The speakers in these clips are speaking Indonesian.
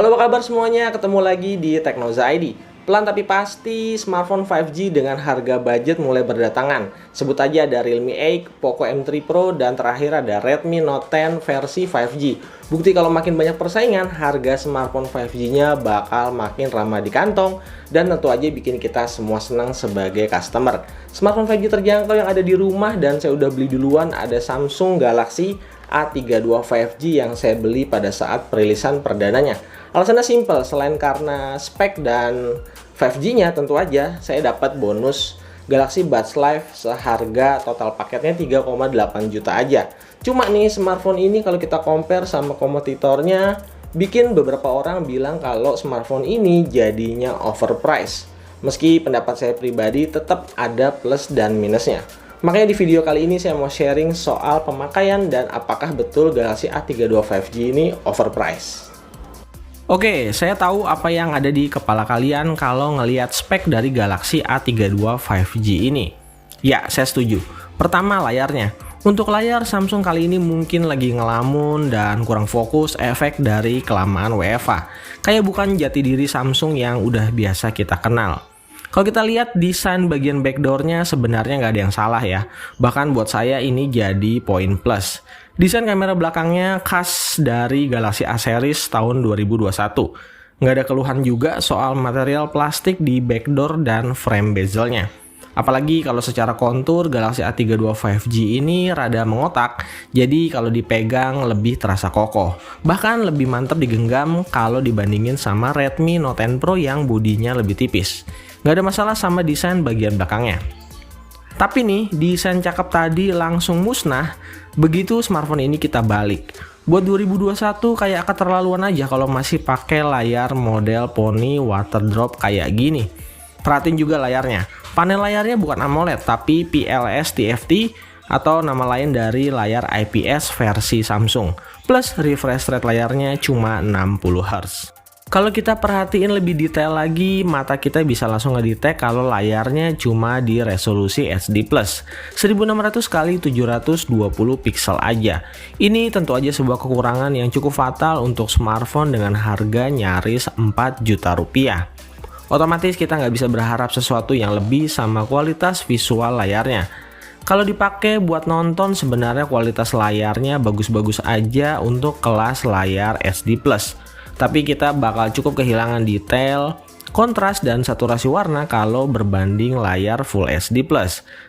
Halo, apa kabar semuanya? Ketemu lagi di Teknoza ID. Pelan tapi pasti, smartphone 5G dengan harga budget mulai berdatangan. Sebut aja ada Realme 8, Poco M3 Pro, dan terakhir ada Redmi Note 10 versi 5G. Bukti kalau makin banyak persaingan, harga smartphone 5G-nya bakal makin ramah di kantong, dan tentu aja bikin kita semua senang sebagai customer. Smartphone 5G terjangkau yang ada di rumah dan saya udah beli duluan ada Samsung Galaxy A32 5G yang saya beli pada saat perilisan perdananya. Alasannya simple, selain karena spek dan 5G-nya tentu aja saya dapat bonus Galaxy Buds Live seharga total paketnya 3,8 juta aja. Cuma nih smartphone ini kalau kita compare sama kompetitornya, bikin beberapa orang bilang kalau smartphone ini jadinya overpriced. Meski pendapat saya pribadi tetap ada plus dan minusnya. Makanya di video kali ini saya mau sharing soal pemakaian dan apakah betul Galaxy A32 5G ini overpriced. Oke, saya tahu apa yang ada di kepala kalian kalau ngelihat spek dari Galaxy A32 5G ini. Ya, saya setuju. Pertama, layarnya. Untuk layar, Samsung kali ini mungkin lagi ngelamun dan kurang fokus efek dari kelamaan WFA. Kayak bukan jati diri Samsung yang udah biasa kita kenal. Kalau kita lihat desain bagian backdoor-nya sebenarnya nggak ada yang salah ya. Bahkan buat saya ini jadi poin plus. Desain kamera belakangnya khas dari Galaxy A series tahun 2021. Nggak ada keluhan juga soal material plastik di backdoor dan frame bezelnya. Apalagi kalau secara kontur Galaxy A32 5G ini rada mengotak, jadi kalau dipegang lebih terasa kokoh. Bahkan lebih mantap digenggam kalau dibandingin sama Redmi Note 10 Pro yang bodinya lebih tipis. Nggak ada masalah sama desain bagian belakangnya. Tapi nih, desain cakep tadi langsung musnah begitu smartphone ini kita balik. Buat 2021 kayak keterlaluan aja kalau masih pakai layar model Pony waterdrop kayak gini. Perhatiin juga layarnya. Panel layarnya bukan AMOLED tapi PLS TFT atau nama lain dari layar IPS versi Samsung. Plus refresh rate layarnya cuma 60 Hz. Kalau kita perhatiin lebih detail lagi, mata kita bisa langsung ngedetect kalau layarnya cuma di resolusi HD+, 1600 x 720 pixel aja. Ini tentu aja sebuah kekurangan yang cukup fatal untuk smartphone dengan harga nyaris 4 juta rupiah. Otomatis kita nggak bisa berharap sesuatu yang lebih sama kualitas visual layarnya. Kalau dipakai buat nonton sebenarnya kualitas layarnya bagus-bagus aja untuk kelas layar HD+. Tapi kita bakal cukup kehilangan detail, kontras, dan saturasi warna kalau berbanding layar Full HD+.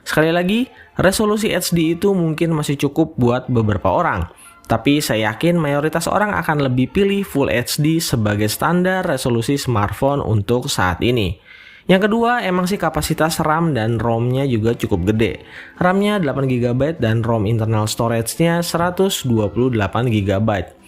Sekali lagi, resolusi HD itu mungkin masih cukup buat beberapa orang. Tapi saya yakin mayoritas orang akan lebih pilih Full HD sebagai standar resolusi smartphone untuk saat ini. Yang kedua, emang sih kapasitas RAM dan ROM-nya juga cukup gede. RAM-nya 8GB dan ROM internal storage-nya 128GB.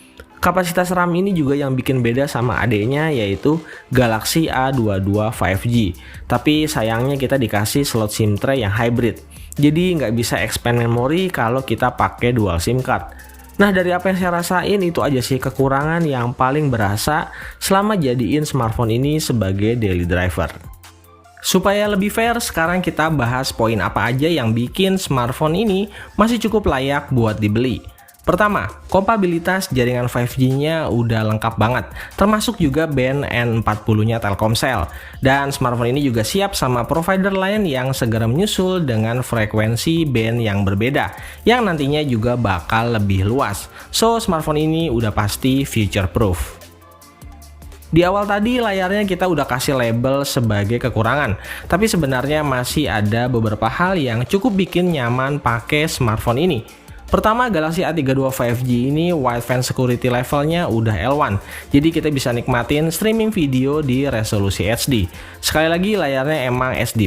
Kapasitas RAM ini juga yang bikin beda sama adeknya yaitu Galaxy A22 5G. Tapi sayangnya kita dikasih slot SIM tray yang hybrid. Jadi nggak bisa expand memori kalau kita pakai dual SIM card. Nah, dari apa yang saya rasain itu aja sih kekurangan yang paling berasa selama jadiin smartphone ini sebagai daily driver. Supaya lebih fair, sekarang kita bahas poin apa aja yang bikin smartphone ini masih cukup layak buat dibeli. Pertama, kompatibilitas jaringan 5G-nya udah lengkap banget, termasuk juga band N40-nya Telkomsel. Dan smartphone ini juga siap sama provider lain yang segera menyusul dengan frekuensi band yang berbeda, yang nantinya juga bakal lebih luas. So, smartphone ini udah pasti future proof. Di awal tadi layarnya kita udah kasih label sebagai kekurangan, tapi sebenarnya masih ada beberapa hal yang cukup bikin nyaman pakai smartphone ini. Pertama, Galaxy A32 5G ini wideband security levelnya udah L1, jadi kita bisa nikmatin streaming video di resolusi HD. Sekali lagi layarnya emang HD+,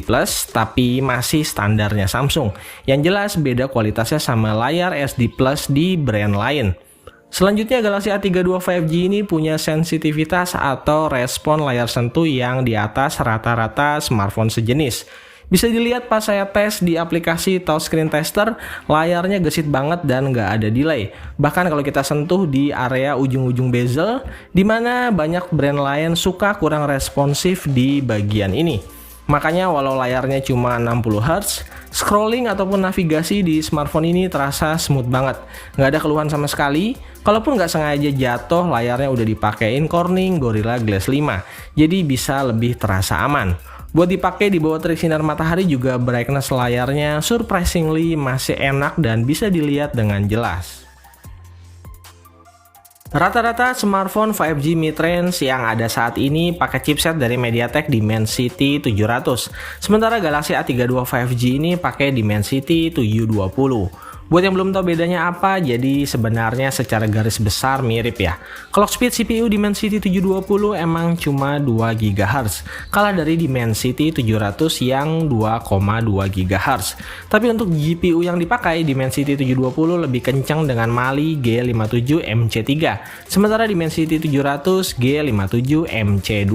tapi masih standarnya Samsung. Yang jelas beda kualitasnya sama layar HD+ di brand lain. Selanjutnya, Galaxy A32 5G ini punya sensitivitas atau respon layar sentuh yang di atas rata-rata smartphone sejenis. Bisa dilihat pas saya tes di aplikasi Touchscreen Tester, layarnya gesit banget dan nggak ada delay. Bahkan kalau kita sentuh di area ujung-ujung bezel, di mana banyak brand lain suka kurang responsif di bagian ini. Makanya walau layarnya cuma 60 Hz, scrolling ataupun navigasi di smartphone ini terasa smooth banget. Nggak ada keluhan sama sekali, kalaupun nggak sengaja jatuh, layarnya udah dipakein Corning Gorilla Glass 5, jadi bisa lebih terasa aman. Buat dipakai di bawah terik sinar matahari juga brightness layarnya surprisingly masih enak dan bisa dilihat dengan jelas. Rata-rata smartphone 5G mid-range yang ada saat ini pakai chipset dari MediaTek Dimensity 700. Sementara Galaxy A32 5G ini pakai Dimensity 720. Buat yang belum tahu bedanya apa, jadi sebenarnya secara garis besar mirip ya. Clock speed CPU Dimensity 720 emang cuma 2 GHz, kalah dari Dimensity 700 yang 2,2 GHz. Tapi untuk GPU yang dipakai, Dimensity 720 lebih kencang dengan Mali G57 MC3, sementara Dimensity 700 G57 MC2.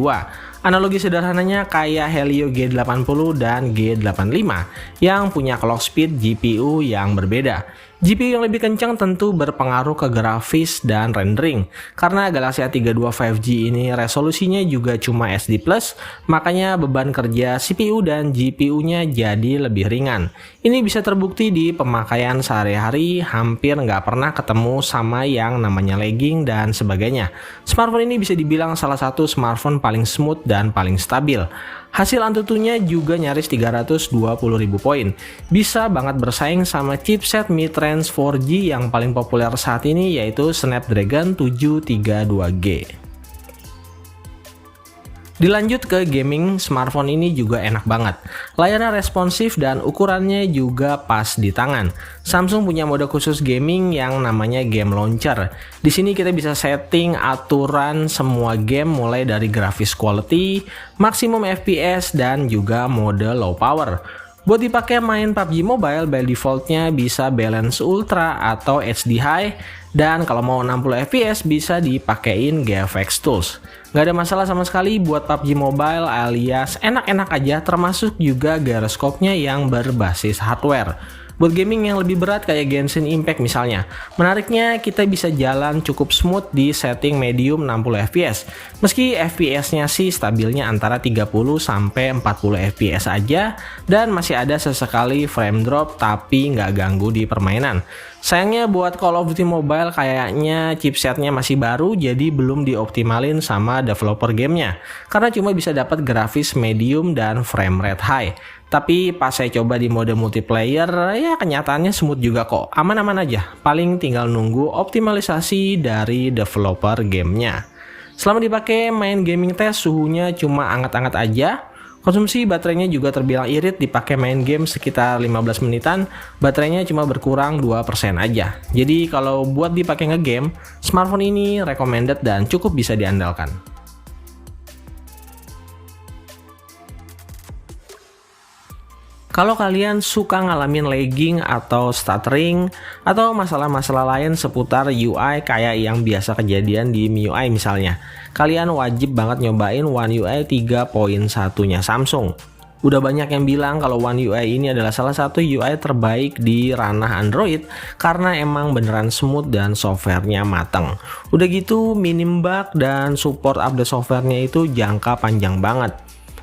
Analogi sederhananya kayak Helio G80 dan G85 yang punya clock speed GPU yang berbeda. GPU yang lebih kencang tentu berpengaruh ke grafis dan rendering. Karena Galaxy A32 5G ini resolusinya juga cuma SD+, makanya beban kerja CPU dan GPU-nya jadi lebih ringan. Ini bisa terbukti di pemakaian sehari-hari, hampir nggak pernah ketemu sama yang namanya lagging dan sebagainya. Smartphone ini bisa dibilang salah satu smartphone paling smooth dan paling stabil. Hasil Antutunya juga nyaris 320.000 poin. Bisa banget bersaing sama chipset mid-range 4G yang paling populer saat ini, yaitu Snapdragon 732G. Dilanjut ke gaming, smartphone ini juga enak banget. Layarnya responsif dan ukurannya juga pas di tangan. Samsung punya mode khusus gaming yang namanya Game Launcher. Di sini kita bisa setting aturan semua game mulai dari grafis quality, maksimum FPS, dan juga mode low power. Buat dipakai main PUBG Mobile, by defaultnya bisa balance ultra atau HD high, dan kalau mau 60 fps bisa dipakein GFX Tools. Gak ada masalah sama sekali buat PUBG Mobile alias enak-enak aja, termasuk juga gyroscope-nya yang berbasis hardware. Buat gaming yang lebih berat kayak Genshin Impact misalnya, menariknya kita bisa jalan cukup smooth di setting medium 60 fps. Meski FPS-nya sih stabilnya antara 30 sampai 40 fps aja, dan masih ada sesekali frame drop tapi nggak ganggu di permainan. Sayangnya buat Call of Duty Mobile kayaknya chipsetnya masih baru, jadi belum dioptimalin sama developer gamenya, karena cuma bisa dapat grafis medium dan frame rate high. Tapi pas saya coba di mode multiplayer, ya kenyataannya smooth juga kok, aman-aman aja. Paling tinggal nunggu optimalisasi dari developer gamenya. Selama dipakai main gaming test, suhunya cuma anget-anget aja. Konsumsi baterainya juga terbilang irit, dipakai main game sekitar 15 menitan, baterainya cuma berkurang 2% aja. Jadi kalau buat dipakai ngegame, smartphone ini recommended dan cukup bisa diandalkan. Kalau kalian suka ngalamin lagging atau stuttering atau masalah-masalah lain seputar UI kayak yang biasa kejadian di MIUI misalnya, kalian wajib banget nyobain One UI 3.1-nya Samsung. Udah banyak yang bilang kalau One UI ini adalah salah satu UI terbaik di ranah Android karena emang beneran smooth dan softwarenya mateng. Udah gitu minim bug dan support update softwarenya itu jangka panjang banget.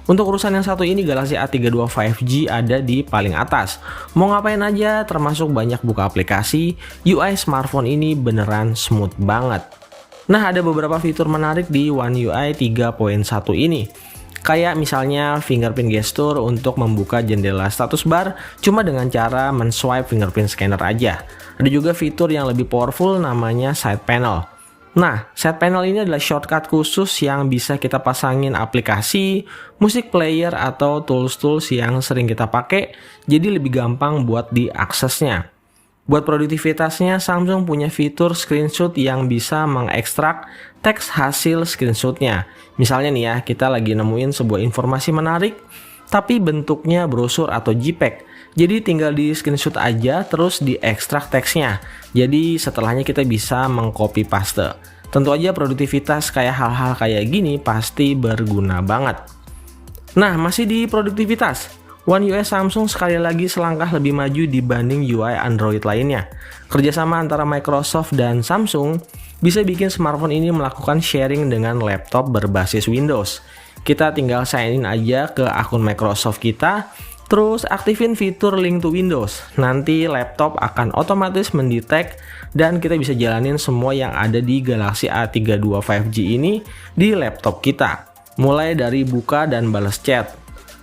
Untuk urusan yang satu ini, Galaxy A32 5G ada di paling atas. Mau ngapain aja, termasuk banyak buka aplikasi, UI smartphone ini beneran smooth banget. Nah, ada beberapa fitur menarik di One UI 3.1 ini. Kayak misalnya fingerprint gesture untuk membuka jendela status bar cuma dengan cara men-swipe fingerprint scanner aja. Ada juga fitur yang lebih powerful namanya side panel. Nah, side panel ini adalah shortcut khusus yang bisa kita pasangin aplikasi, musik player, atau tools-tools yang sering kita pakai, jadi lebih gampang buat diaksesnya. Buat produktivitasnya, Samsung punya fitur screenshot yang bisa mengekstrak teks hasil screenshotnya. Misalnya nih ya, kita lagi nemuin sebuah informasi menarik, tapi bentuknya brosur atau JPEG. Jadi tinggal di screenshot aja terus diekstrak teksnya. Jadi setelahnya kita bisa mengcopy paste. Tentu aja produktivitas kayak hal-hal kayak gini pasti berguna banget. Nah, masih di produktivitas, One UI Samsung sekali lagi selangkah lebih maju dibanding UI Android lainnya. Kerjasama antara Microsoft dan Samsung bisa bikin smartphone ini melakukan sharing dengan laptop berbasis Windows. Kita tinggal sign in aja ke akun Microsoft kita, terus aktifin fitur link to Windows. Nanti laptop akan otomatis mendetek dan kita bisa jalanin semua yang ada di Galaxy A32 5G ini di laptop kita. Mulai dari buka dan balas chat,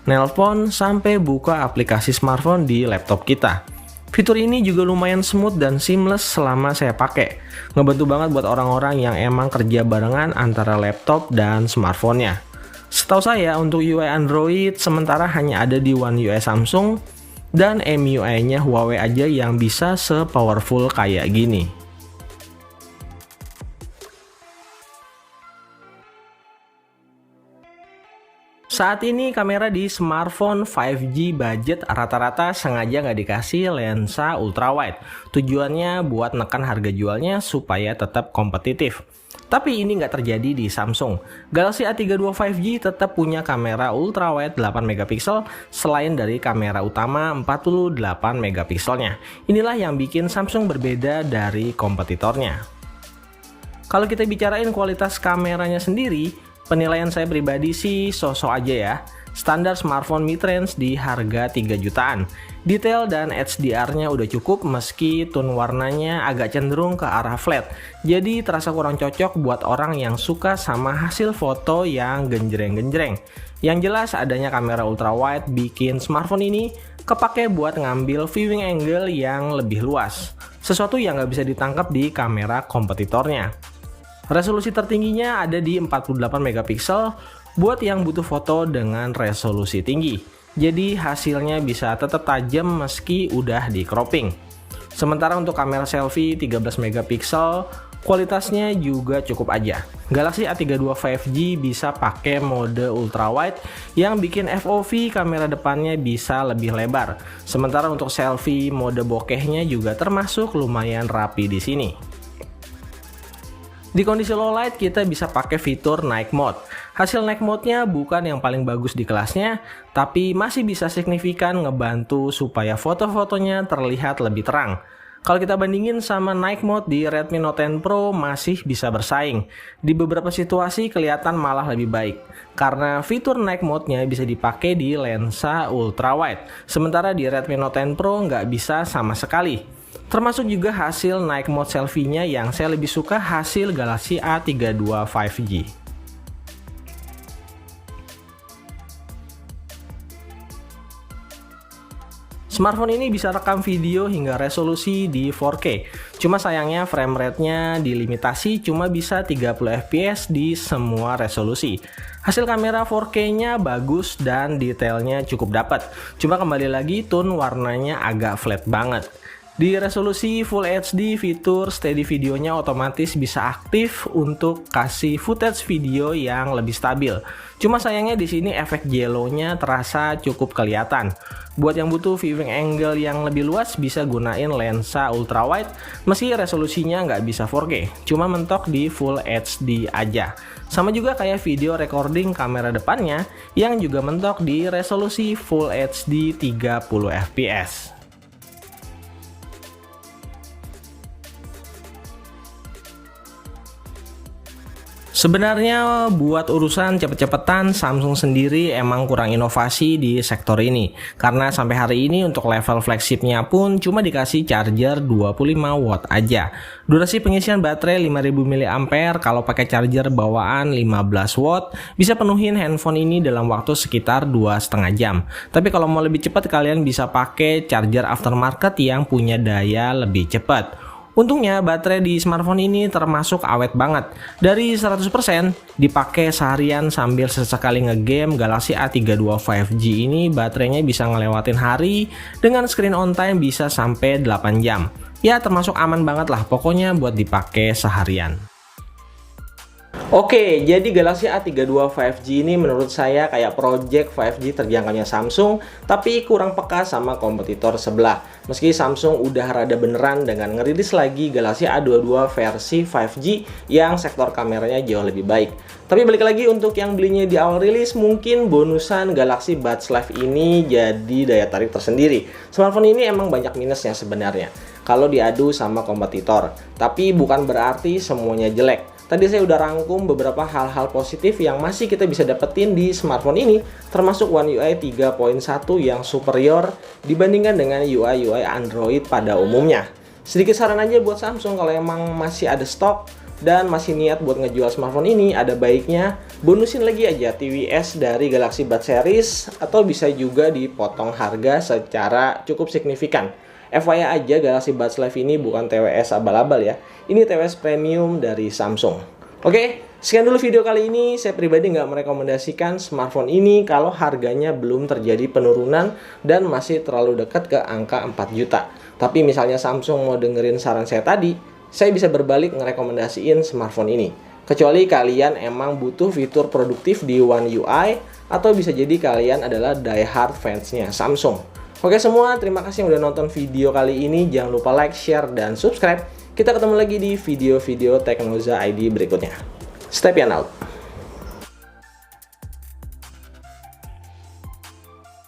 nelpon, sampai buka aplikasi smartphone di laptop kita. Fitur ini juga lumayan smooth dan seamless selama saya pakai. Ngebantu banget buat orang-orang yang emang kerja barengan antara laptop dan smartphone-nya. Setahu saya untuk UI Android sementara hanya ada di One UI Samsung dan MIUI-nya Huawei aja yang bisa se-powerful kayak gini. Saat ini kamera di smartphone 5G budget rata-rata sengaja nggak dikasih lensa ultrawide. Tujuannya buat nekan harga jualnya supaya tetap kompetitif. Tapi ini nggak terjadi di Samsung. Galaxy A32 5G tetap punya kamera ultrawide 8 megapiksel selain dari kamera utama 48 megapikselnya. Inilah yang bikin Samsung berbeda dari kompetitornya. Kalau kita bicarain kualitas kameranya sendiri, penilaian saya pribadi sih so-so aja ya. Standar smartphone mid-range di harga 3 jutaan. Detail dan HDR-nya udah cukup meski tone warnanya agak cenderung ke arah flat. Jadi terasa kurang cocok buat orang yang suka sama hasil foto yang genjreng-genjreng. Yang jelas adanya kamera ultrawide bikin smartphone ini kepake buat ngambil viewing angle yang lebih luas. Sesuatu yang nggak bisa ditangkap di kamera kompetitornya. Resolusi tertingginya ada di 48 megapiksel buat yang butuh foto dengan resolusi tinggi. Jadi hasilnya bisa tetap tajam meski udah di cropping. Sementara untuk kamera selfie 13 megapiksel, kualitasnya juga cukup aja. Galaxy A32 5G bisa pakai mode ultrawide yang bikin FOV kamera depannya bisa lebih lebar. Sementara untuk selfie mode bokehnya juga termasuk lumayan rapi di sini. Di kondisi low light kita bisa pakai fitur night mode. Hasil night mode-nya bukan yang paling bagus di kelasnya, tapi masih bisa signifikan ngebantu supaya foto-fotonya terlihat lebih terang. Kalau kita bandingin sama night mode di Redmi Note 10 Pro masih bisa bersaing. Di beberapa situasi kelihatan malah lebih baik. Karena fitur night mode-nya bisa dipakai di lensa ultrawide. Sementara di Redmi Note 10 Pro nggak bisa sama sekali. Termasuk juga hasil night mode selfie-nya yang saya lebih suka hasil Galaxy A32 5G. Smartphone ini bisa rekam video hingga resolusi di 4K. Cuma sayangnya frame rate-nya dilimitasi cuma bisa 30 fps di semua resolusi. Hasil kamera 4K-nya bagus dan detailnya cukup dapat. Cuma kembali lagi tone warnanya agak flat banget. Di resolusi Full HD, fitur steady videonya otomatis bisa aktif untuk kasih footage video yang lebih stabil. Cuma sayangnya di sini efek yellow-nya terasa cukup kelihatan. Buat yang butuh viewing angle yang lebih luas bisa gunain lensa ultrawide meski resolusinya nggak bisa 4K, cuma mentok di Full HD aja. Sama juga kayak video recording kamera depannya yang juga mentok di resolusi Full HD 30 fps. Sebenarnya buat urusan cepet-cepetan Samsung sendiri emang kurang inovasi di sektor ini. Karena sampai hari ini untuk level flagshipnya pun cuma dikasih charger 25 watt aja. Durasi pengisian baterai 5000 mAh kalau pakai charger bawaan 15 watt bisa penuhin handphone ini dalam waktu sekitar 2,5 jam. Tapi kalau mau lebih cepat kalian bisa pakai charger aftermarket yang punya daya lebih cepat. Untungnya baterai di smartphone ini termasuk awet banget. Dari 100% dipakai seharian sambil sesekali ngegame, Galaxy A32 5G ini baterainya bisa ngelewatin hari dengan screen on time bisa sampai 8 jam. Ya termasuk aman banget lah pokoknya buat dipakai seharian. Oke, jadi Galaxy A32 5G ini menurut saya kayak project 5G terjangkaunya Samsung, tapi kurang peka sama kompetitor sebelah. Meski Samsung udah rada beneran dengan ngerilis lagi Galaxy A22 versi 5G yang sektor kameranya jauh lebih baik. Tapi balik lagi untuk yang belinya di awal rilis, mungkin bonusan Galaxy Buds Live ini jadi daya tarik tersendiri. Smartphone ini emang banyak minusnya sebenarnya kalau diadu sama kompetitor, tapi bukan berarti semuanya jelek. Tadi saya udah rangkum beberapa hal-hal positif yang masih kita bisa dapetin di smartphone ini, termasuk One UI 3.1 yang superior dibandingkan dengan UI Android pada umumnya. Sedikit saran aja buat Samsung, kalau emang masih ada stok dan masih niat buat ngejual smartphone ini, ada baiknya bonusin lagi aja TWS dari Galaxy Buds series, atau bisa juga dipotong harga secara cukup signifikan. FYI aja, Galaxy Buds Live ini bukan TWS abal-abal ya. Ini TWS premium dari Samsung. Oke, sekian dulu video kali ini. Saya pribadi nggak merekomendasikan smartphone ini kalau harganya belum terjadi penurunan dan masih terlalu dekat ke angka 4 juta. Tapi misalnya Samsung mau dengerin saran saya tadi, saya bisa berbalik ngerekomendasiin smartphone ini. Kecuali kalian emang butuh fitur produktif di One UI, atau bisa jadi kalian adalah diehard fansnya Samsung. Oke semua, terima kasih yang udah nonton video kali ini. Jangan lupa like, share, dan subscribe. Kita ketemu lagi di video-video Teknoza ID berikutnya. Step out.